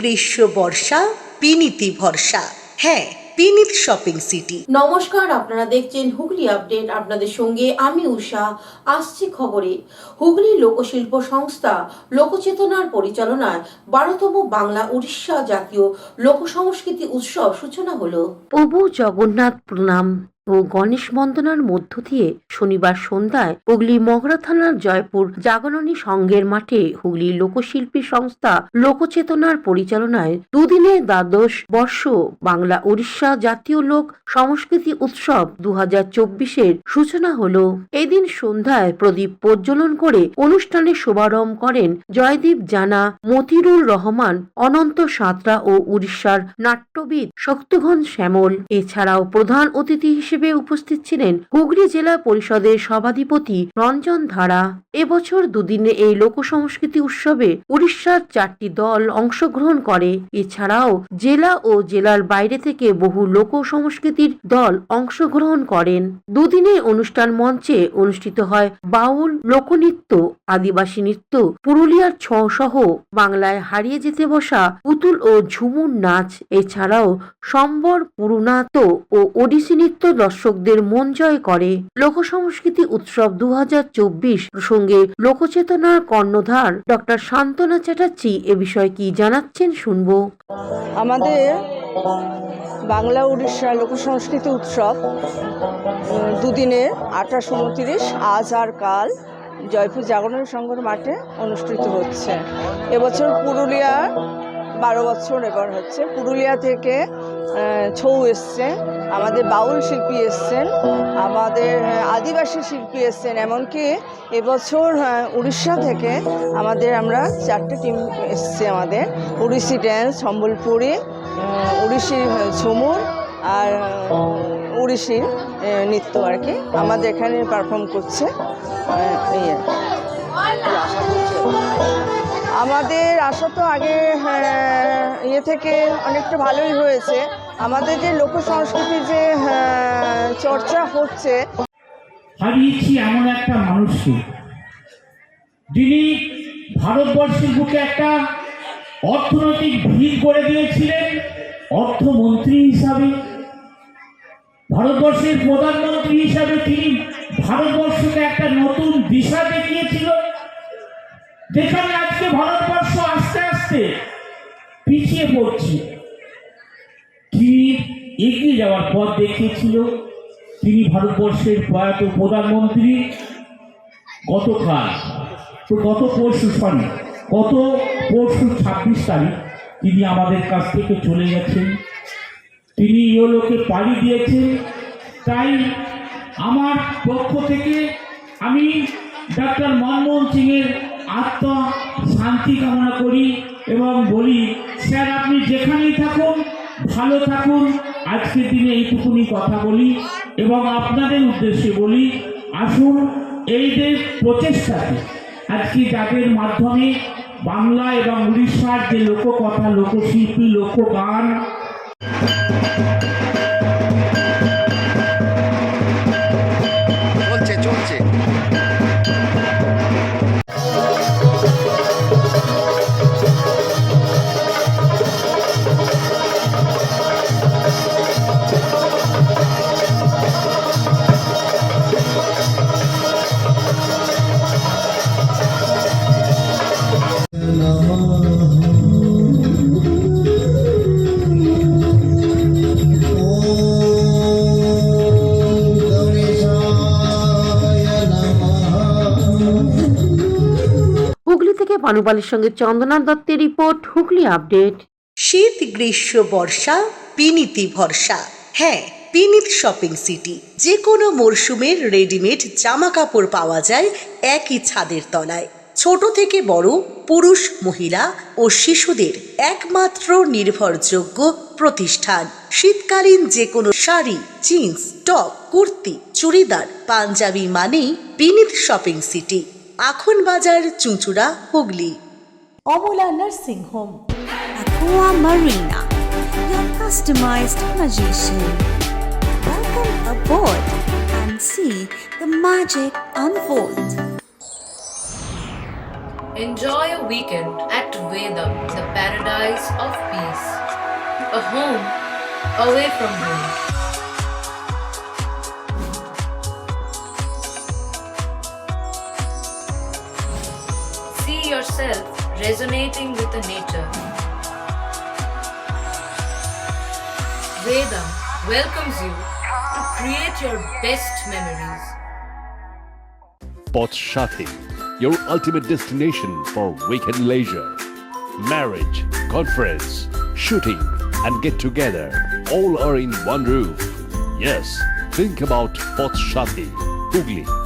গ্রীষ্ম বর্ষা বিনীতি ভরসা। হ্যাঁ, বিনীত শপিং সিটি। নমস্কার, আপনারা দেখছেন হুগলি আপডেট। আপনাদের সঙ্গে আমি উষা। আসছি খবরে। হুগলি লোকশিল্প সংস্থা লোকচেতনার পরিচালনায় 12তম বাংলা উড়িষ্যা জাতীয় লোকসংস্কৃতি উৎসব সূচনা হলো। প্রভু জগন্নাথ প্রণাম ও গণেশ বন্দনার মধ্য দিয়ে শনিবার সন্ধ্যায় হুগলি মগরা থানার জয়পুর জাগরণী সংঘের মাঠে হুগলি লোকশিল্পী সংস্থা লোকচেতনার পরিচালনায় দুদিনের দ্বাদশ বর্ষ বাংলা উড়িষ্যা জাতীয় লোক সংস্কৃতি উৎসব 2024-এর সূচনা হলো। এদিন সন্ধ্যায় প্রদীপ প্রজ্বলন করে অনুষ্ঠানের শুভারম্ভ করেন জয়দীপ জানা, মতিরুর রহমান, অনন্ত সাঁতরা ও উড়িষ্যার নাট্যবিদ শক্তিঘন শ্যামল। এছাড়াও প্রধান অতিথি হিসেবে উপস্থিত ছিলেন হুগলি জেলা পরিষদের সভাধিপতি রঞ্জন ধারা। এবছর দুদিনে এই লোক সংস্কৃতি উৎসবে উড়িষ্যার 4টি দল অংশগ্রহণ করে। এছাড়াও জেলা ও জেলার বাইরে থেকে বহু লোক সংস্কৃতির দল অংশগ্রহণ করেন। দুদিনের অনুষ্ঠান মঞ্চে অনুষ্ঠিত হয় বাউল, লোকনৃত্য, আদিবাসী নৃত্য, পুরুলিয়ার ছৌ সহ বাংলায় হারিয়ে যেতে বসা পুতুল ও ঝুমুর নাচ। এছাড়াও সম্বর, পুরুনাত ও ওডিসি নৃত্য দর্শকদের মন জয় করে। লোক সংস্কৃতি উৎসব 2024 প্রসঙ্গে লোকচেতনার কর্ণধার ডক্টর শান্তনা চ্যাটার্জি এ বিষয়ে কি জানাচ্ছেন শুনবো। আমাদের বাংলা উড়িষ্যা লোকসংস্কৃতি উৎসব দুদিনের 28-29 আজ আর কাল জয়পুর জাগরণী সংঘের মাঠে অনুষ্ঠিত হচ্ছে। এবছর পুরুলিয়া 12 বছর এবার হচ্ছে। পুরুলিয়া থেকে ছৌ এসছে, আমাদের বাউল শিল্পী এসছেন, আমাদের আদিবাসী শিল্পী এসছেন, এমনকি এবছর উড়িষ্যা থেকে আমরা 4টে টিম এসছে। আমাদের উড়িষ্যি ড্যান্স, সম্বলপুরি, উড়িষ্যি ঝুমুর আর উড়িষ্যি নৃত্য আর কি আমাদের এখানে পারফর্ম করছে। আমাদের আশা তো আগে থেকে অনেকটা ভালোই হয়েছে। আমাদের যে লোক সংস্কৃতির যে চর্চা হচ্ছে, হারিয়েছি এমন একটা মানুষকে যিনি ভারতবর্ষের বুকে একটা অর্থনৈতিক ভিড় করে দিয়েছিলেন অর্থমন্ত্রী হিসাবে, ভারতবর্ষের প্রধানমন্ত্রী হিসাবে তিনি ভারতবর্ষকে একটা নতুন দিশা দেখিয়েছিল, যেখানে আজকে ভারতবর্ষ আস্তে আস্তে পিছিয়ে পড়ছে। তিনি এগিয়ে যাওয়ার পথ দেখিয়েছিল। তিনি ভারতবর্ষের প্রয়াত প্রধানমন্ত্রী গত পরশু 26 তারিখ তিনি আমাদের কাছ থেকে চলে গেছেন। তিনি ইহলোকে পাড়ি দিয়েছেন। তাই আমার পক্ষ থেকে আমি ডক্টর মনমোহন সিংয়ের আত্মা শান্তি কামনা করি এবং বলি, স্যার আপনি যেখানেই থাকুন ভালো থাকুন। আজকের দিনে এইটুকুনি কথা বলি এবং আপনাদের উদ্দেশ্যে বলি, আসুন এই যে প্রচেষ্টাতে আজকে যাদের মাধ্যমে বাংলা এবং উড়িষ্যার যে লোককথা, লোকশিল্পী, লোকগান চলছে বানুপালের সঙ্গে চন্দনা দত্তের রিপোর্ট, হুগলি আপডেট। শীত গ্রীষ্ম বর্ষা বিনীতি ভরসা। হ্যাঁ, বিনীত শপিং সিটি। যে কোনো মরশুমের রেডিমেড জামা কাপড় পাওয়া যায় একই ছাদের তলায়। ছোট থেকে বড়, পুরুষ, মহিলা ও শিশুদের একমাত্র নির্ভরযোগ্য প্রতিষ্ঠান। শীতকালীন যে কোনো শাড়ি, জিন্স, টপ, কুর্তি, চুড়িদার, পাঞ্জাবি মানেই বিনীত শপিং সিটি। আখন বাজার, চুঁচুড়া, Hooghly. Amala nursing home, Aqua Marina, your customized magician. Welcome aboard and see the magic unfold. Enjoy a weekend at Vedam, the paradise of peace. A home away from home. See yourself resonating with the nature. Vedam welcomes you to create your best memories. Potshati, your ultimate destination for weekend leisure. Marriage, conference, shooting, and get together all are in one roof. Yes, think about Potshati, Hooghly.